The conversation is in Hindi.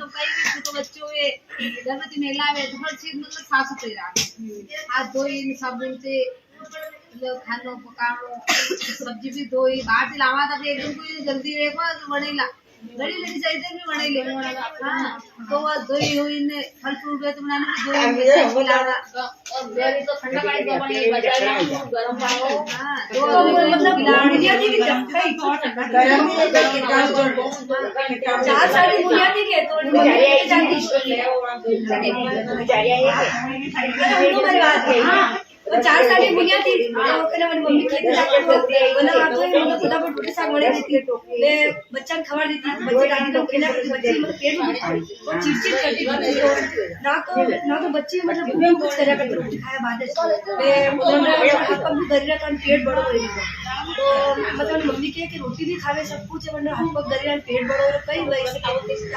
मतलब कई भी छोटे बच्चे हुए गर्भवती महिला है तो हर चीज मतलब साफ सुथरी रखे हाथ धोई साबुन से मतलब खानो पकानो सब्जी भी धोई बाहर से लावा था एकदम कोई जल्दी रेखो बनेला घड़ी लेनी चाहिए भी बने ले हाँ तो वो धोई हुई ने फल फ्रूट है तो बनाने में धोई खिलाना और गरी तो ठंडा पानी तो बने बजाना गरम पानी हां तो मतलब बुनियादी की चार साड़ी बुनियादी के तो जाती वो चार साड़ी बुनियादी ओकरे मन मम्मी खेत जाके बना आतो है मतलब खुदा पर टूटे साग बने देती ले बच्चा खबर देती बच्चे दादी लोग खेला करती बच्ची मतलब पेट में वो चिड़चिड़ करती ना तो बच्ची मतलब कुछ करा करती रोटी खाया बाद ले मतलब हाथ पग दरिया का पेट बड़ा हो गया तो मतलब मम्मी के रोटी भी खावे सब कुछ वरना हाथ पग दरिया पेट बड़ा हो कई वैसे